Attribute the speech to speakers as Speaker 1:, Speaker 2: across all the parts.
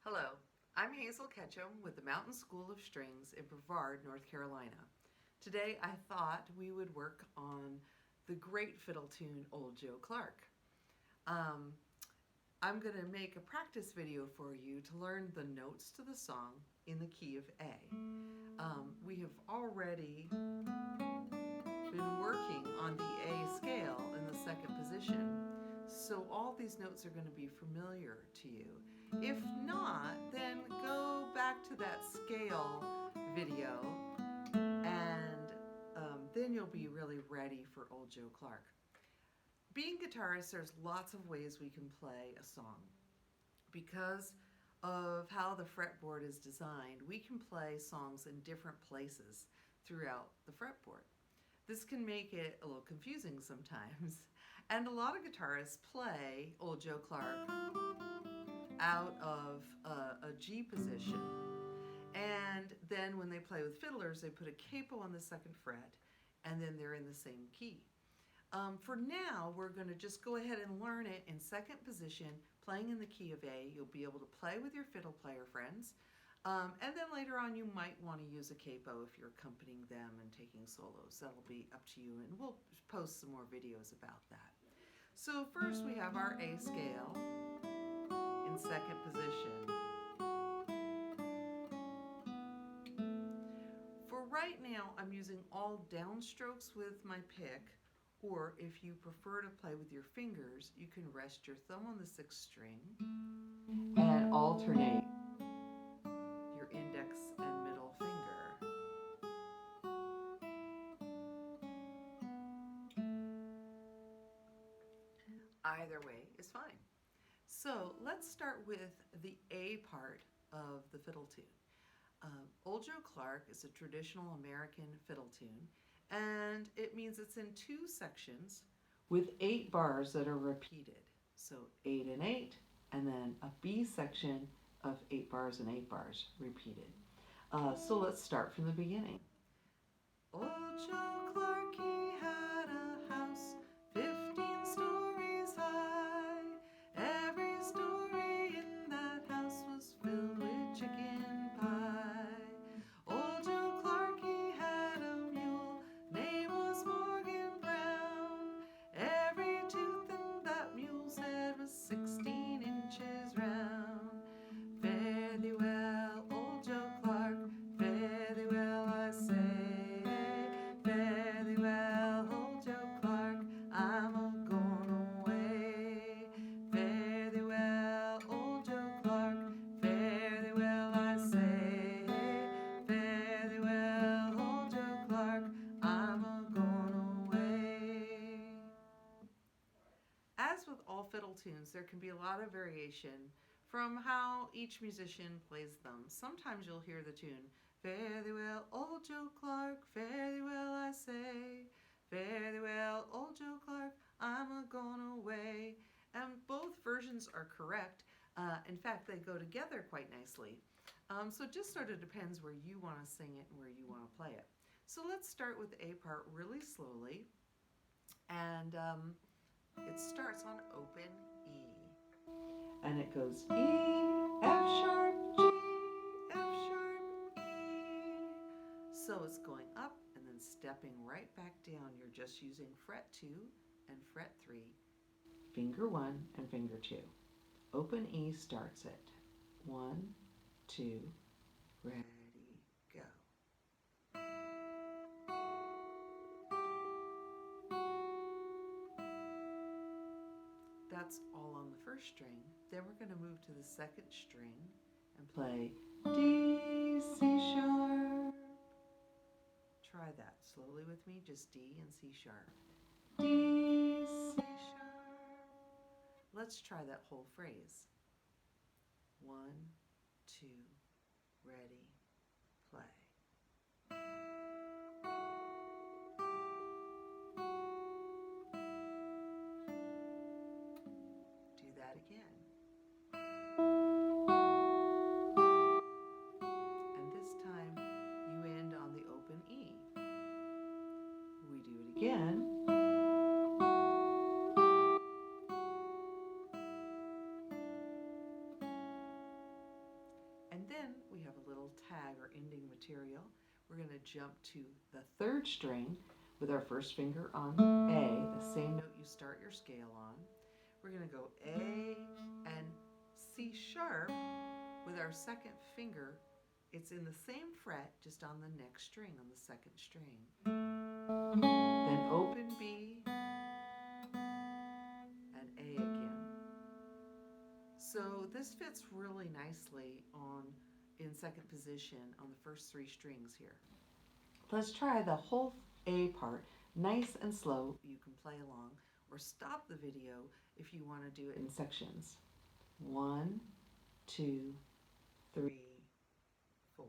Speaker 1: Hello, I'm Hazel Ketchum with the Mountain School of Strings in Brevard, North Carolina. Today I thought we would work on the great fiddle tune Old Joe Clark. I'm going to make a practice video for you to learn the notes to the song in the key of A. We have already been working on the A scale in the second position, so all these notes are going to be familiar to you. If not, then go back to that scale video and then you'll be really ready for Old Joe Clark. Being guitarists, there's lots of ways we can play a song. Because of how the fretboard is designed, we can play songs in different places throughout the fretboard. This can make it a little confusing sometimes. And a lot of guitarists play Old Joe Clark out of a G position. And then when they play with fiddlers, they put a capo on the second fret, and then they're in the same key. For now, we're going to just go ahead and learn it in second position, playing in the key of A. You'll be able to play with your fiddle player friends. And then later on, you might want to use a capo if you're accompanying them and taking solos. That'll be up to you, and we'll post some more videos about that. So first we have our A scale in second position. For right now, I'm using all downstrokes with my pick, or if you prefer to play with your fingers, you can rest your thumb on the sixth string and alternate your index and middle finger. Either way is fine. So let's start with the A part of the fiddle tune. Old Joe Clark is a traditional American fiddle tune, and it means it's in two sections with 8 bars that are repeated. So 8 and 8, and then a B section of 8 bars and 8 bars repeated. So let's start from the beginning. Old Joe Clark, he had a house 15 stories high. Every story in that house was filled with chicken pie. Old Joe Clark, he had a mule, name was Morgan Brown. Every tooth in that mule's head was 16 inches round. Fare thee well, Old Joe Clark, fare thee well, I say. Fare thee well, Old Joe Clark, I'm a-going away. Fare thee well, Old Joe Clark, fare thee well, I say. Fare thee well, Old Joe Clark, I'm a-going away. As with all fiddle tunes, there can be a lot of variation from how each musician plays them. Sometimes you'll hear the tune, fare thee well, Old Joe Clark, fare thee well, I say. Fare thee well, Old Joe Clark, I'm a-going away. And both versions are correct. In fact, they go together quite nicely. So it just sort of depends where you want to sing it and where you want to play it. So let's start with the A part really slowly. And it starts on open E. And it goes E, F sharp, G, F sharp, E. So it's going up and then stepping right back down. You're just using fret 2 and fret 3, finger 1 and finger 2. Open E starts it. 1, 2, ready, go. That's all on the first string. Then we're going to move to the second string and play D, C sharp. Try that slowly with me, just D and C sharp. D, C sharp. Let's try that whole phrase. 1, 2, ready, play. Do that again. And this time you end on the open E. We do it again. then we have a little tag or ending material. We're going to jump to the third string with our first finger on A, the same note you start your scale on. We're going to go A and C sharp with our second finger. It's in the same fret, just on the next string, on the second string. Then open B and A again. So this fits really nicely in second position on the first three strings here. Let's try the whole A part, nice and slow. You can play along or stop the video if you want to do it in sections. 1, 2, 3, 4.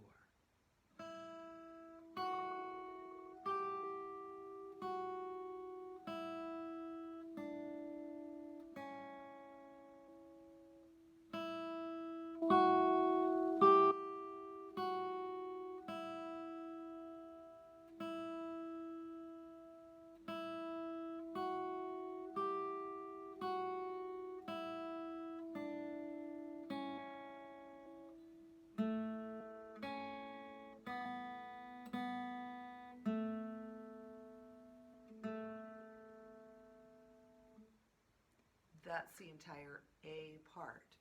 Speaker 1: That's the entire A part.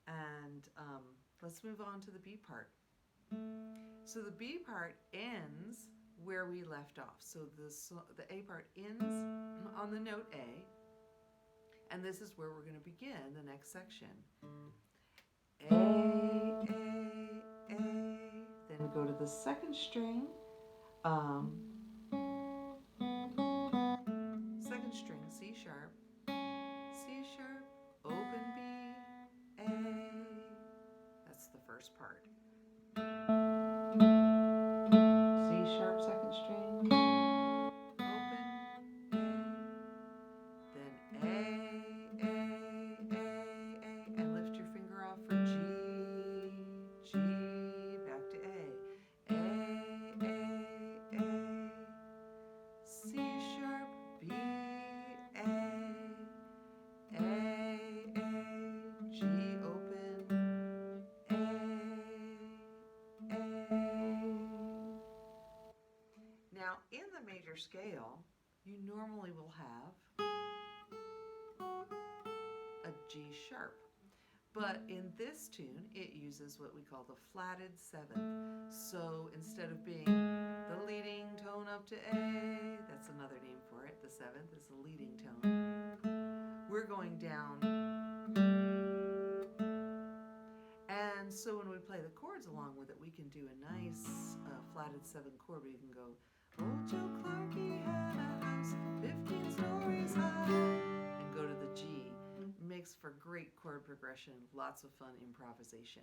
Speaker 1: And let's move on to the B part. So the B part ends where we left off. So the A part ends on the note A, and this is where we're going to begin the next section. A, then we go to the second string, second string, C sharp, C sharp, open B, A. That's the first part. C sharp, second string, open, A, then A, and lift your finger off for G, G, back to A, C sharp, B, A, G, open, A. Now, in the major scale, you normally will have a G sharp. But in this tune, it uses what we call the flatted seventh. So instead of being the leading tone up to A, that's another name for it, the seventh is the leading tone. We're going down. And so when we play the chords along with it, we can do a nice flatted seven chord where you can go, Old Joe Clark, he had a house 15 stories high, and go to the G. Makes for great chord progression, lots of fun improvisation.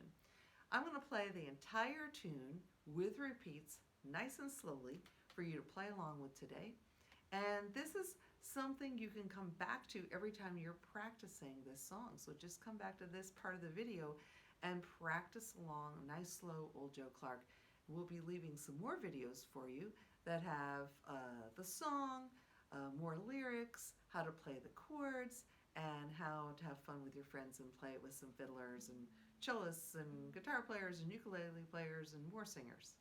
Speaker 1: I'm going to play the entire tune with repeats, nice and slowly, for you to play along with today. And this is something you can come back to every time you're practicing this song. So just come back to this part of the video and practice along, nice, slow, Old Joe Clark. We'll be leaving some more videos for you that have the song, more lyrics, how to play the chords, and how to have fun with your friends and play it with some fiddlers and cellists and guitar players and ukulele players and more singers.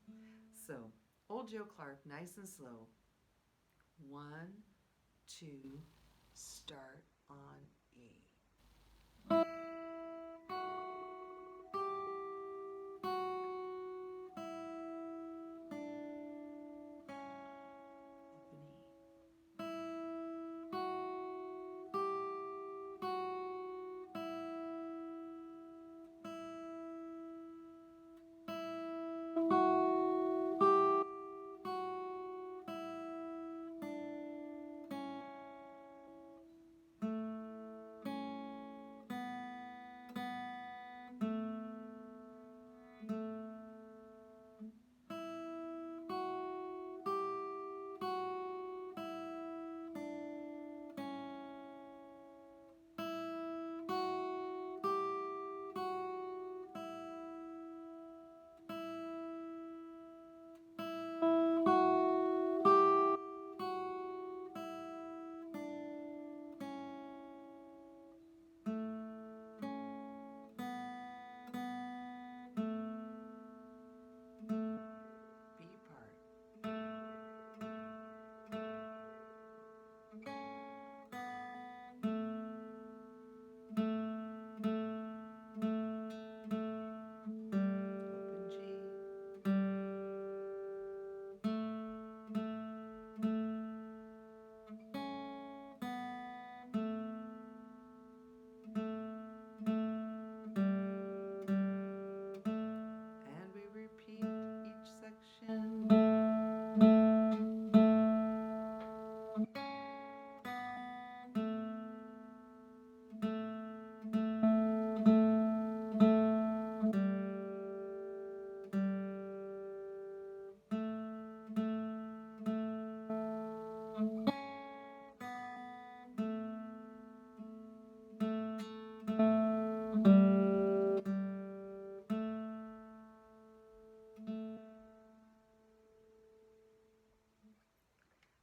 Speaker 1: So, Old Joe Clark, nice and slow. 1, 2, start on E.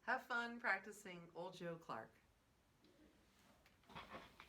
Speaker 1: Have fun practicing Old Joe Clark.